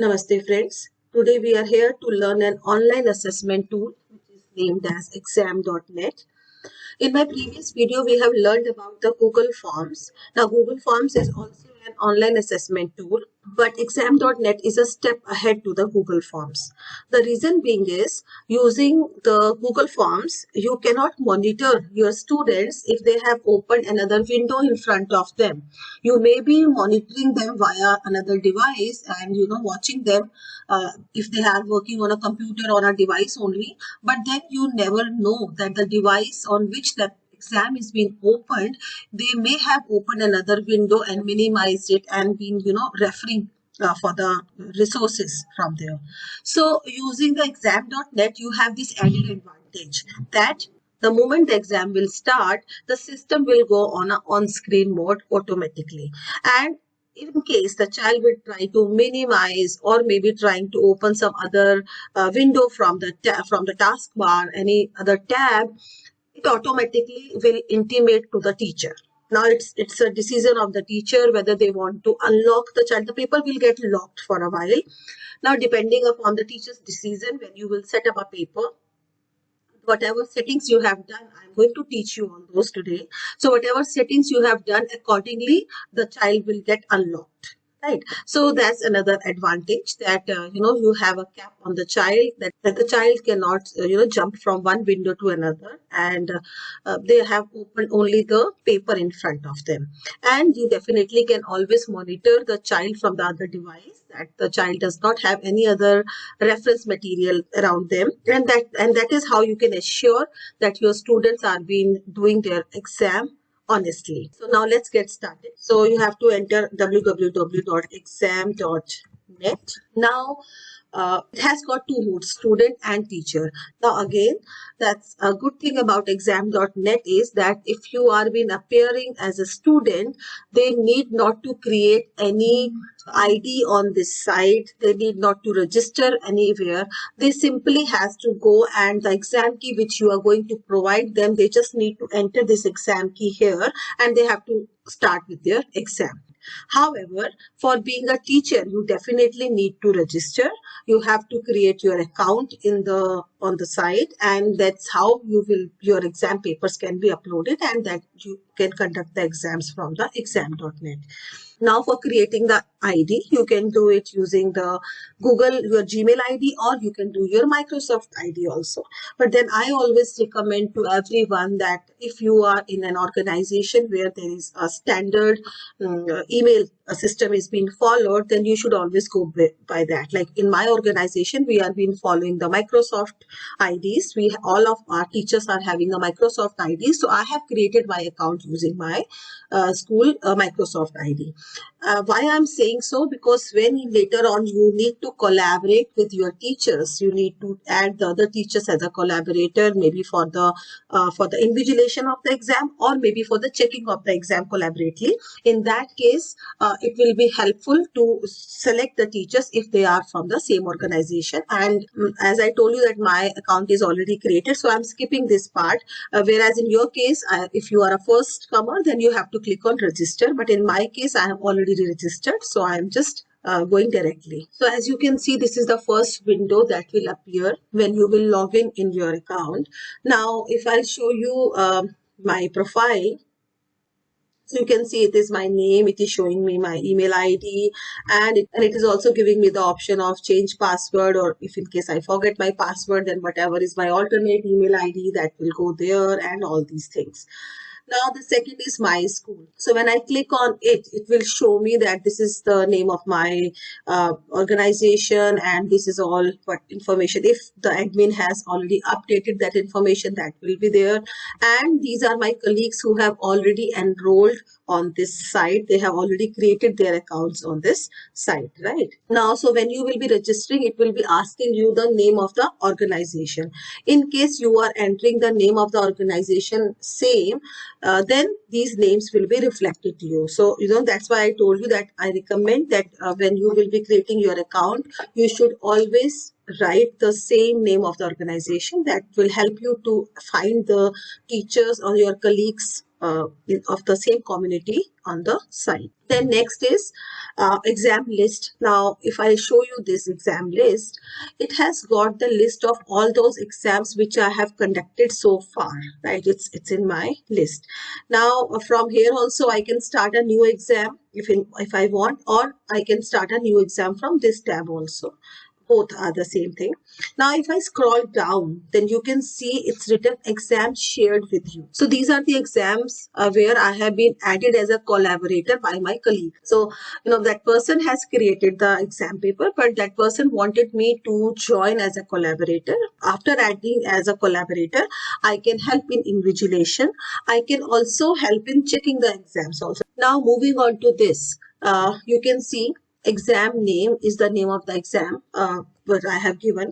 Namaste friends. Today we are here to learn an online assessment tool which is named as exam.net. In my previous video, we have learned about the Google Forms. Now, Google Forms is also an online assessment tool, but exam.net is a step ahead to the Google Forms. The reason being is using the Google Forms, you cannot monitor your students if they have opened another window in front of them. You may be monitoring them via another device and watching them if they are working on a computer or a device only, but then you never know that the device on which that exam is being opened, they may have opened another window and minimized it and been referring for the resources from there. So using the exam.net, you have this added advantage that the moment the exam will start, the system will go on a on-screen mode automatically. And in case the child will try to minimize or maybe trying to open some other window from the taskbar, any other tab, it automatically will intimate to the teacher. Now it's a decision of the teacher whether they want to unlock the child. The paper will get locked for a while. Now, depending upon the teacher's decision, when you will set up a paper, whatever settings you have done, I'm going to teach you on those today. So whatever settings you have done, accordingly the child will get unlocked, right? So that's another advantage, that you have a cap on the child, that the child cannot jump from one window to another, and they have opened only the paper in front of them. And you definitely can always monitor the child from the other device, that the child does not have any other reference material around them, and that is how you can assure that your students are being doing their exam honestly. So now let's get started. So you have to enter www.exam.net. Now it has got two modes, student and teacher. Now again, that's a good thing about exam.net is that if you are been appearing as a student, they need not to create any ID on this site. They need not to register anywhere. They simply has to go, and the exam key which you are going to provide them, they just need to enter this exam key here and they have to start with their exam. However, for being a teacher, you definitely need to register. You have to create your account on the site, and that's how your exam papers can be uploaded, and that you can conduct the exams from the exam.net. Now for creating the ID, you can do it using the your Gmail ID, or you can do your Microsoft ID also. But then I always recommend to everyone that if you are in an organization where there is a standard email system is being followed, then you should always go by that. Like in my organization, we are been following the Microsoft IDs. All of our teachers are having a Microsoft ID. So I have created my account using my school Microsoft ID. Why I'm saying so? Because when later on you need to collaborate with your teachers, you need to add the other teachers as a collaborator, maybe for the invigilation of the exam, or maybe for the checking of the exam collaboratively. In that case, it will be helpful to select the teachers if they are from the same organization. And as I told you that my account is already created, so I'm skipping this part. Whereas in your case, if you are a first comer, then you have to click on register. But in my case, I have already registered, so I'm just going directly. So as you can see, this is the first window that will appear when you will log in your account. Now, if I'll show you my profile, so you can see it is my name, it is showing me my email ID, and it is also giving me the option of change password, or if in case I forget my password, then whatever is my alternate email ID, that will go there, and all these things. Now the second is my school. So when I click on it, it will show me that this is the name of my organization, and this is all what information. If the admin has already updated that information, that will be there. And these are my colleagues who have already enrolled on this site. They have already created their accounts on this site, right? Now, so when you will be registering, it will be asking you the name of the organization. In case you are entering the name of the organization same, then these names will be reflected to you. So, that's why I told you that I recommend that when you will be creating your account, you should always write the same name of the organization. That will help you to find the teachers or your colleagues of the same community on the site. Then next is exam list. Now, if I show you this exam list, it has got the list of all those exams which I have conducted so far, right? It's in my list. Now, from here also, I can start a new exam if I want, or I can start a new exam from this tab also. Both are the same thing. Now, if I scroll down, then you can see it's written exam shared with you. So these are the exams where I have been added as a collaborator by my colleague. So, that person has created the exam paper, but that person wanted me to join as a collaborator. After adding as a collaborator, I can help in invigilation. I can also help in checking the exams also. Now, moving on to this, you can see exam name is the name of the exam what I have given.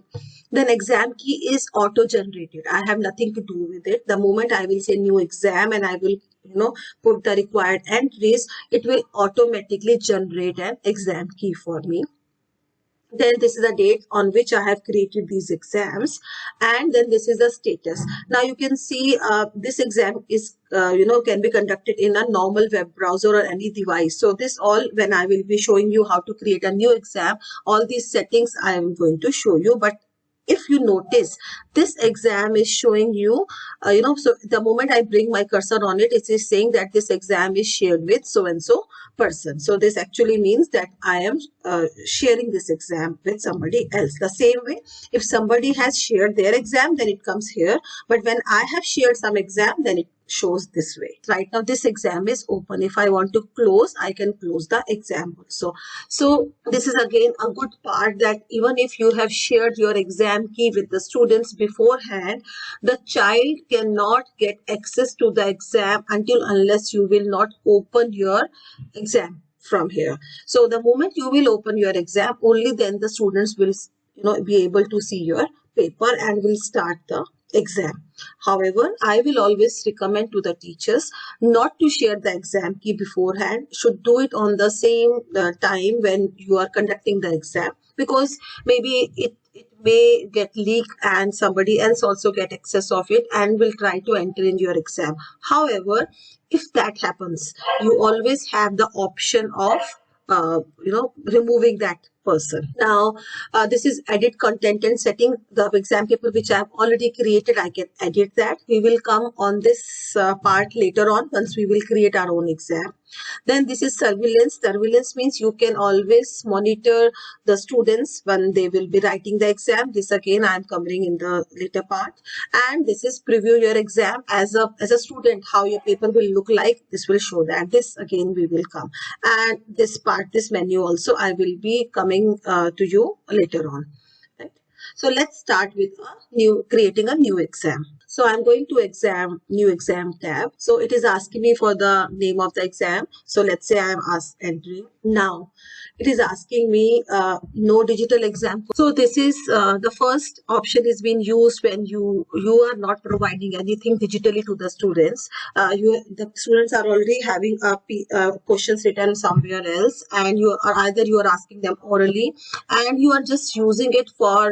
Then exam key is auto generated. I have nothing to do with it. The moment I will say new exam and I will put the required entries, it will automatically generate an exam key for me. Then this is the date on which I have created these exams, and then this is the status. Now you can see this exam is can be conducted in a normal web browser or any device. So this all, when I will be showing you how to create a new exam, all these settings I am going to show you. But if you notice, this exam is showing you, so the moment I bring my cursor on it, it is saying that this exam is shared with so and so person. So this actually means that I am sharing this exam with somebody else. The same way, if somebody has shared their exam, then it comes here. But when I have shared some exam, then it shows this way. Right now, this exam is open. If I want to close, I can close the exam also. So this is again a good part, that even if you have shared your exam key with the students beforehand, the child cannot get access to the exam unless you will not open your exam from here. So the moment you will open your exam, only then the students will be able to see your paper and will start the exam. However, I will always recommend to the teachers not to share the exam key beforehand. Should do it on the same time when you are conducting the exam, because maybe it may get leaked and somebody else also get access of it and will try to enter in your exam. However, if that happens, you always have the option of removing that person. Now, this is edit content and setting. The exam paper which I have already created, I can edit that. We will come on this part later on once we will create our own exam. Then this is surveillance. Surveillance means you can always monitor the students when they will be writing the exam. This again I am covering in the later part. And this is preview your exam as a student, how your paper will look like. This will show that. This again we will come. And this part, this menu also, I will be coming to you later on. Right? So let's start with creating a new exam. So I'm going to new exam tab. So it is asking me for the name of the exam. So let's say I'm entering. Now it is asking me no digital exam. So this is the first option is being used when you are not providing anything digitally to the students. The students are already having questions written somewhere else, and you are asking them orally, and you are just using it for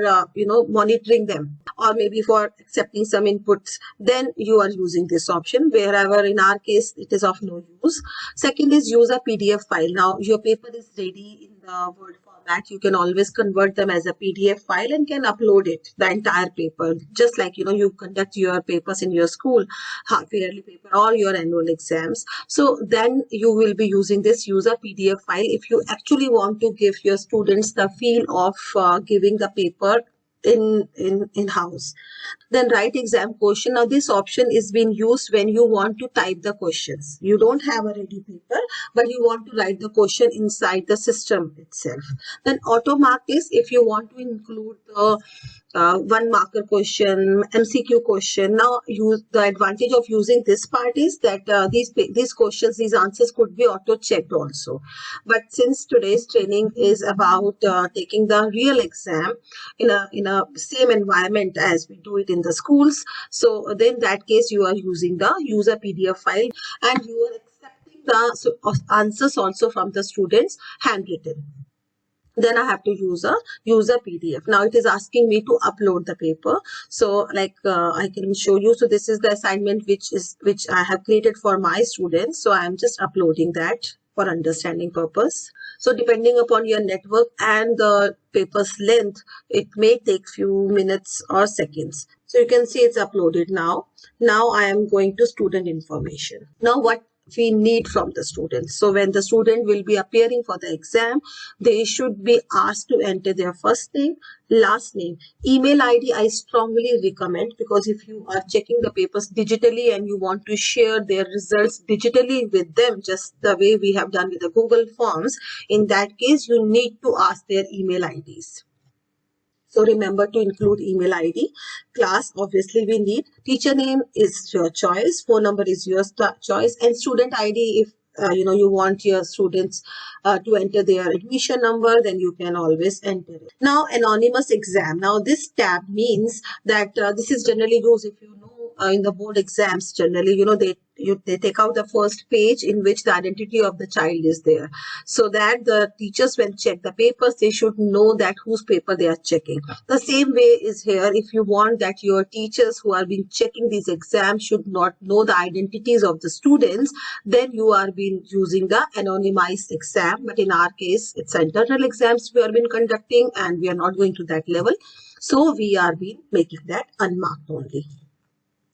monitoring them, or maybe for accepting some inputs. Then you are using this option. Wherever in our case it is of no use. Second is use a PDF file. Now your paper is ready in the Word format. You can always convert them as a PDF file and can upload it, the entire paper, just like you conduct your papers in your school, half yearly paper or your annual exams. So then you will be using this, use a PDF file if you actually want to give your students the feel of giving the paper in house. Then write exam question. Now this option is being used when you want to type the questions. You don't have a ready paper, but you want to write the question inside the system itself. Then auto mark is if you want to include the one marker question, MCQ question. Now the advantage of using this part is that these questions, these answers could be auto checked also. But since today's training is about taking the real exam in a same environment as we do it in the schools, so then in that case you are using the user PDF file, and you are accepting the answers also from the students handwritten. Then I have to use a PDF. Now it is asking me to upload the paper. So like I can show you. So this is the assignment which I have created for my students. So I am just uploading that for understanding purpose. So depending upon your network and the paper's length, it may take few minutes or seconds. So you can see it's uploaded now. Now I am going to student information. Now what we need from the student. So when the student will be appearing for the exam, they should be asked to enter their first name, last name, email ID. I strongly recommend, because if you are checking the papers digitally and you want to share their results digitally with them, just the way we have done with the Google Forms, in that case you need to ask their email IDs. So remember to include email ID. Class, obviously we need. Teacher name is your choice. Phone number is your choice. And student ID, if you want your students to enter their admission number, then you can always enter it. Now, anonymous exam. Now, this tab means that this is generally used, if you know, in the board exams. Generally, they take out the first page in which the identity of the child is there, so that the teachers, when check the papers, they should know that whose paper they are checking. The same way is here. If you want that your teachers who are been checking these exams should not know the identities of the students, then you are been using the anonymized exam. But in our case, it's internal exams we are been conducting, and we are not going to that level, so we are been making that unmarked only.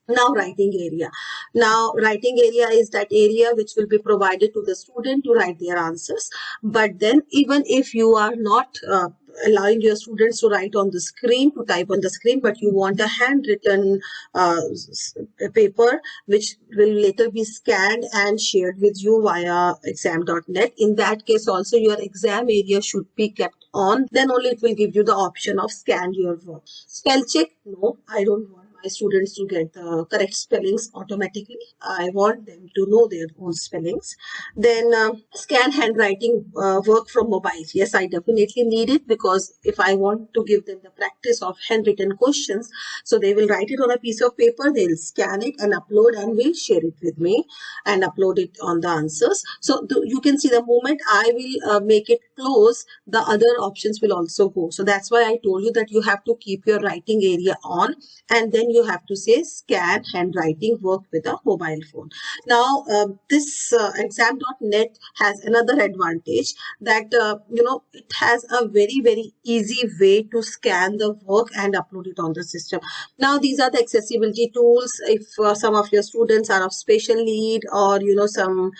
Now, writing area. Now, writing area is that area which will be provided to the student to write their answers. But then, even if you are not allowing your students to write on the screen, to type on the screen, but you want a handwritten paper which will later be scanned and shared with you via exam.net, in that case also your exam area should be kept on. Then only it will give you the option of scan your work. Spell check. No, I don't want my students to get the correct spellings automatically. I want them to know their own spellings. Then scan handwriting work from mobile. Yes, I definitely need it, because if I want to give them the practice of handwritten questions, so they will write it on a piece of paper, they'll scan it and upload and will share it with me and upload it on the answers. So you can see the moment I will make it close, the other options will also go. So that's why I told you that you have to keep your writing area on, and then you have to say scan handwriting work with a mobile phone. Now, this exam.net has another advantage, that it has a very, very easy way to scan the work and upload it on the system. Now, these are the accessibility tools. If some of your students are of special need, or some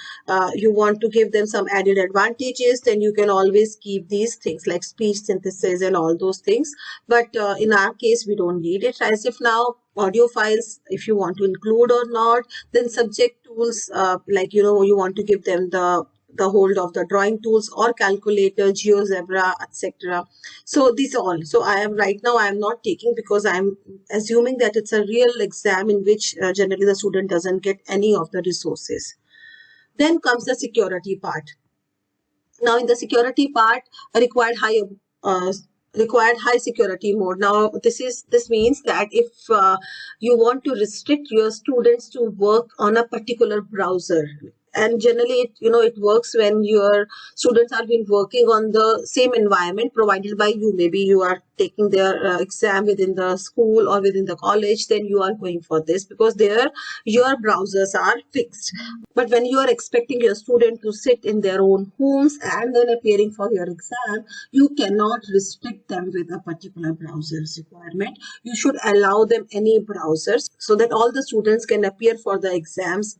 you want to give them some added advantages, then you can always keep these things like speech synthesis and all those things. But in our case, we don't need it. As if now, audio files, if you want to include or not. Then subject tools, like you want to give them the hold of the drawing tools or calculator, GeoGebra, etc. So these all. So I am right now, I am not taking, because I am assuming that it's a real exam in which generally the student doesn't get any of the resources. Then comes the security part. Now, in the security part, required high security mode. Now, this means that if you want to restrict your students to work on a particular browser, and generally it works when your students are been working on the same environment provided by you. Maybe you are taking their exam within the school or within the college, then you are going for this, because there your browsers are fixed. But when you are expecting your student to sit in their own homes and then appearing for your exam, you cannot restrict them with a particular browser's requirement. You should allow them any browsers, so that all the students can appear for the exams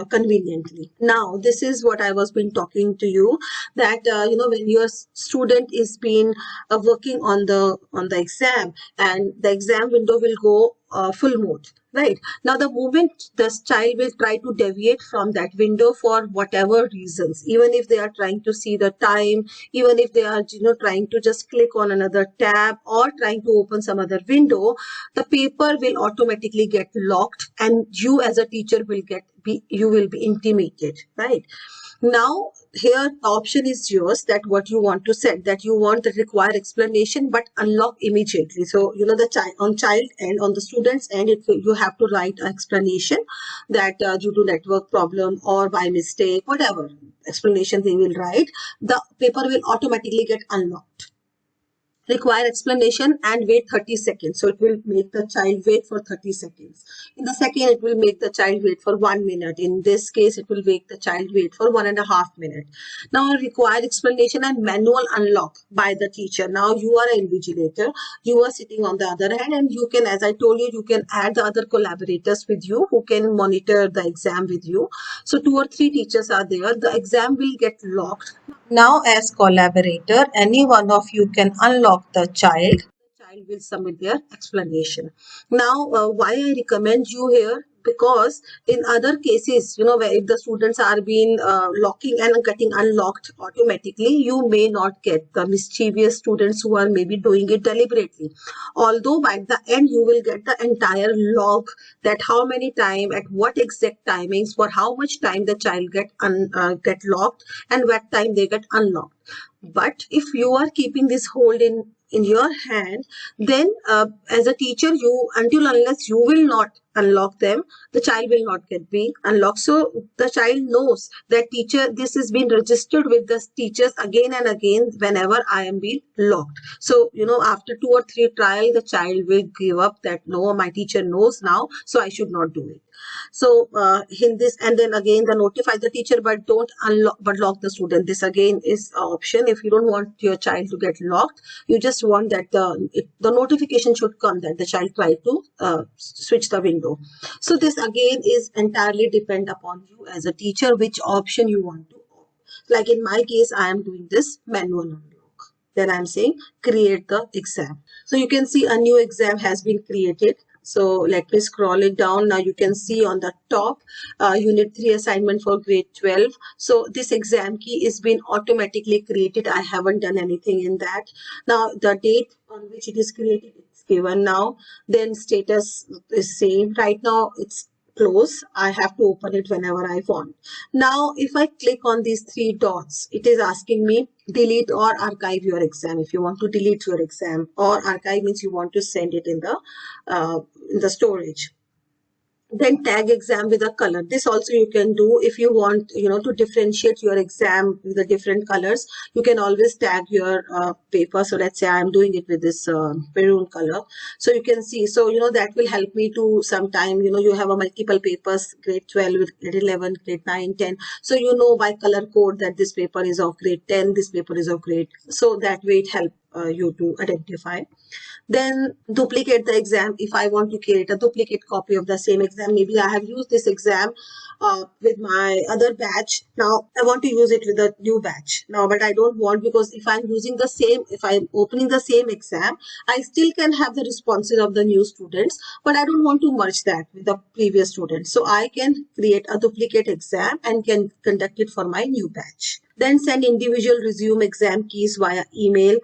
conveniently. Now, this is what I was been talking to you, that when your student is been working on the exam, and the exam window will go full mode. Right. Now, the moment the child will try to deviate from that window for whatever reasons, even if they are trying to see the time, even if they are trying to just click on another tab or trying to open some other window, the paper will automatically get locked, and you as a teacher will be intimated. Right. Now here the option is yours, that what you want to set, that you want the require explanation but unlock immediately. So the child on child end, on the student's end, you have to write an explanation that due to network problem or by mistake, whatever explanation they will write, the paper will automatically get unlocked. Require explanation and wait 30 seconds. So it will make the child wait for 30 seconds. In the second, it will make the child wait for 1 minute. In this case, it will make the child wait for 1.5 minutes. Now, require explanation and manual unlock by the teacher. Now, you are an invigilator. You are sitting on the other hand, and you can, as I told you, you can add the other collaborators with you who can monitor the exam with you. So 2 or 3 teachers are there. The exam will get locked. Now, as collaborator, any one of you can unlock the child. The child will submit their explanation. Now, why I recommend you here? Because in other cases, where if the students are being locking and getting unlocked automatically, you may not get the mischievous students who are maybe doing it deliberately. Although by the end, you will get the entire log, that how many time, at what exact timings, for how much time the child get locked and what time they get unlocked. But if you are keeping this hold in your hand, then as a teacher, you, until unless you will not unlock them, the child will not get be unlocked. So the child knows that teacher, this has been registered with the teachers again and again whenever I am being locked. So after 2 or 3 trial, the child will give up that no, my teacher knows now, so I should not do it. So in this, and then again the notify the teacher, but don't unlock, but lock the student. This again is an option. If you don't want your child to get locked, you just want that the notification should come that the child tried to switch the window. So this again is entirely depend upon you as a teacher, which option you want to opt. Like in my case, I am doing this manual unlock. Then I'm saying create the exam. So you can see a new exam has been created. So let me scroll it down. Now you can see on the top, Unit 3 assignment for grade 12. So this exam key is been automatically created. I haven't done anything in that. Now the date on which it is created, it's given now. Then status is same. Right now it's close. I have to open it whenever I want. Now if I click on these 3 dots, it is asking me delete or archive your exam. If you want to delete your exam, or archive means you want to send it in the storage. Then tag exam with a color. This also you can do if you want, to differentiate your exam with the different colors. You can always tag your paper. So let's say I'm doing it with this maroon color. So you can see, so that will help me to sometime, you have a multiple papers, grade 12 with grade 11, grade 9, 10. So by color code that this paper is of grade 10, this paper is of grade. So that way it help you to identify. Then duplicate the exam. If I want to create a duplicate copy of the same exam, maybe I have used this exam with my other batch. Now I want to use it with a new batch now, but I don't want, because if I'm using the same, if I'm opening the same exam, I still can have the responses of the new students, but I don't want to merge that with the previous students. So I can create a duplicate exam and can conduct it for my new batch. Then send individual resume exam keys via email.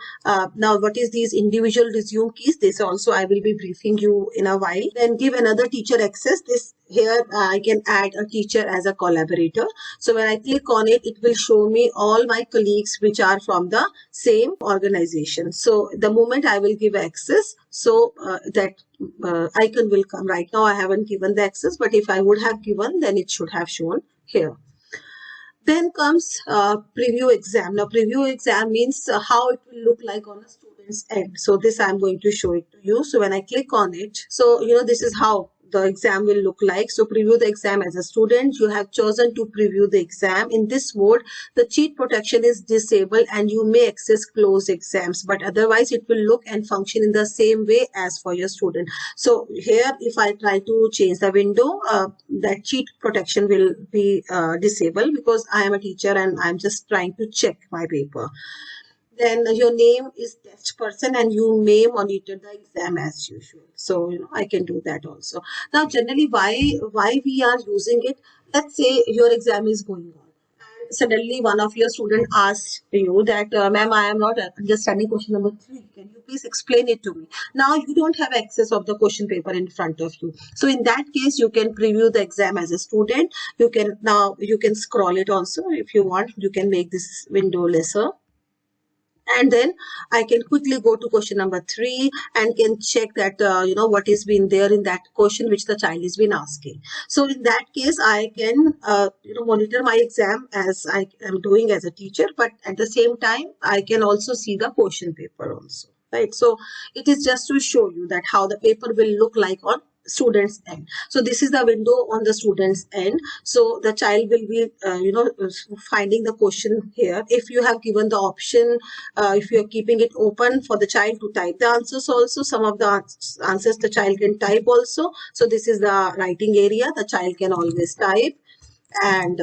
Now, what is these individual resume keys? This also I will be briefing you in a while. Then give another teacher access. This here I can add a teacher as a collaborator. So when I click on it, it will show me all my colleagues which are from the same organization. So the moment I will give access, so that icon will come. Right now I haven't given the access, but if I would have given, then it should have shown here. Then comes preview exam. Now preview exam means how it will look like on a student's end. So this I'm going to show it to you. So when I click on it, so this is how the exam will look like. So preview the exam. As a student, you have chosen to preview the exam. In this mode, the cheat protection is disabled and you may access closed exams, but otherwise it will look and function in the same way as for your student. So here, if I try to change the window, that cheat protection will be disabled, because I am a teacher and I'm just trying to check my paper. Then your name is test person and you may monitor the exam as usual. So I can do that also. Now generally why we are using it, let's say your exam is going on. suddenly one of your student asks you that, ma'am, I am not understanding question number 3. Can you please explain it to me? Now you don't have access of the question paper in front of you. So in that case, you can preview the exam as a student. You can scroll it also if you want. You can make this window lesser. And then I can quickly go to question number 3 and can check that what is been there in that question which the child has been asking. So in that case, I can monitor my exam as I am doing as a teacher, but at the same time I can also see the question paper also, right? So it is just to show you that how the paper will look like on students end. So this is the window on the students end. So the child will be finding the question here. If you have given the option, if you are keeping it open for the child to type the answers also, some of the answers the child can type also. So this is the writing area, the child can always type. And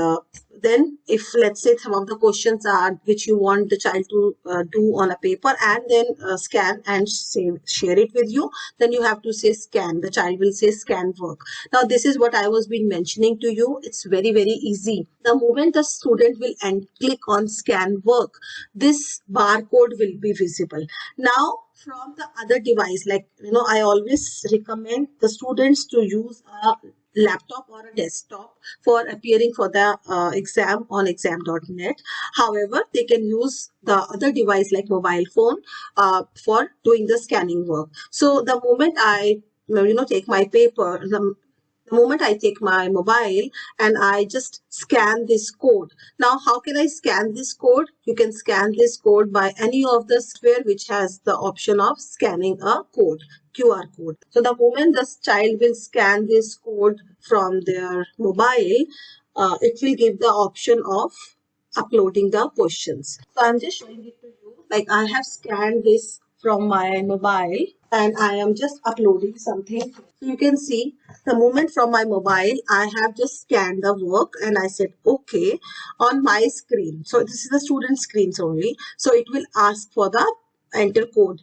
then if let's say some of the questions are which you want the child to do on a paper and then scan and share it with you, then you have to say scan. The child will say scan work. Now this is what I was been mentioning to you. It's very easy. The moment the student will click on scan work, this barcode will be visible. Now from the other device, like I always recommend the students to use a laptop or a desktop for appearing for the exam on exam.net. However, they can use the other device like mobile phone for doing the scanning work. So the moment I take my paper, the moment I take my mobile and I just scan this code. Now, how can I scan this code? You can scan this code by any of the software which has the option of scanning a code, QR code. So the moment the child will scan this code from their mobile, it will give the option of uploading the questions. So I'm just showing it to you. Like I have scanned this from my mobile and I am just uploading something. So you can see the moment from my mobile, I have just scanned the work and I said, okay, on my screen. So this is the student screens only. So it will ask for the enter code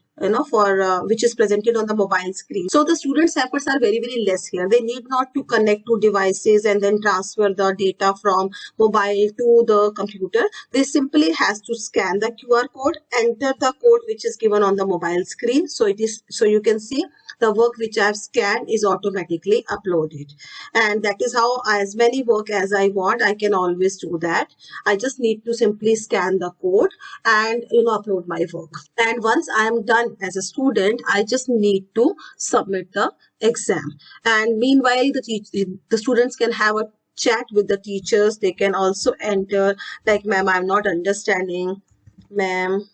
for which is presented on the mobile screen. So the students' efforts are very less here. They need not to connect to devices and then transfer the data from mobile to the computer. They simply has to scan the QR code, enter the code which is given on the mobile screen. So you can see the work which I have scanned is automatically uploaded. And that is how as many work as I want, I can always do that. I just need to simply scan the code and upload my work. And once I am done as a student, I just need to submit the exam. And meanwhile, the students can have a chat with the teachers. They can also enter like, ma'am, I'm not understanding. Ma'am,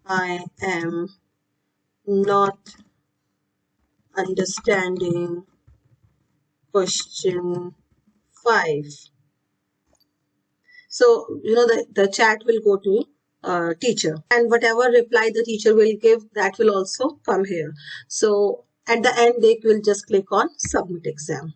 I am not understanding question 5. So, the chat will go to teacher, and whatever reply the teacher will give, that will also come here. So at the end, they will just click on submit exam.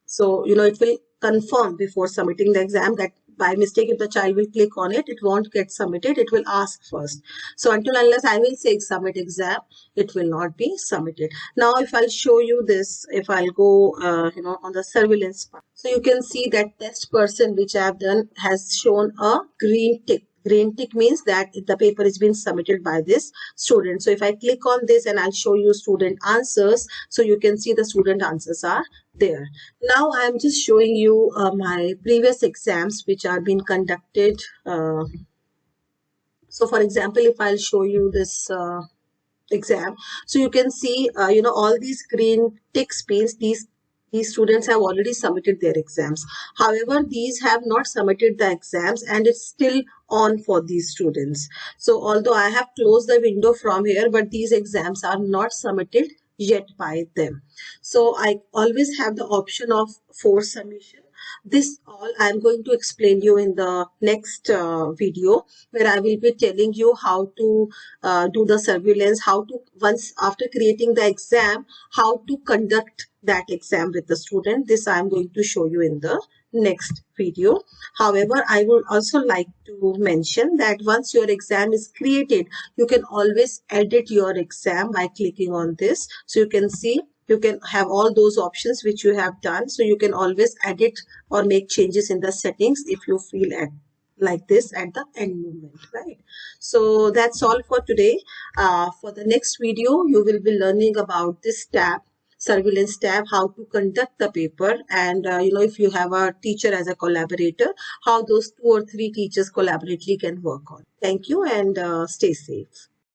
So, it will confirm before submitting the exam that by mistake, if the child will click on it, it won't get submitted. It will ask first. So until unless I will say submit exam, it will not be submitted. Now, if I'll show you this, if I'll go, on the surveillance part. So you can see that test person which I have done has shown a green tick. Green tick means that the paper is being submitted by this student. So if I click on this and I'll show you student answers, so you can see the student answers are there. Now I'm just showing you my previous exams which are being conducted. So for example, if I'll show you this exam, so you can see all these green ticks means these students have already submitted their exams. However, these have not submitted the exams and it's still on for these students. So although I have closed the window from here, but these exams are not submitted yet by them. So I always have the option of force submission. This all I'm going to explain you in the next video, where I will be telling you how to do the surveillance, how to, once after creating the exam, how to conduct that exam with the student. This I'm going to show you in the next video. However, I would also like to mention that once your exam is created, you can always edit your exam by clicking on this. So you can see, you can have all those options which you have done. So you can always edit or make changes in the settings if you feel like this at the end movement, right? So that's all for today. For the next video, you will be learning about this tab, surveillance tab, how to conduct the paper, and if you have a teacher as a collaborator, how those 2 or 3 teachers collaboratively can work on. Thank you, and stay safe.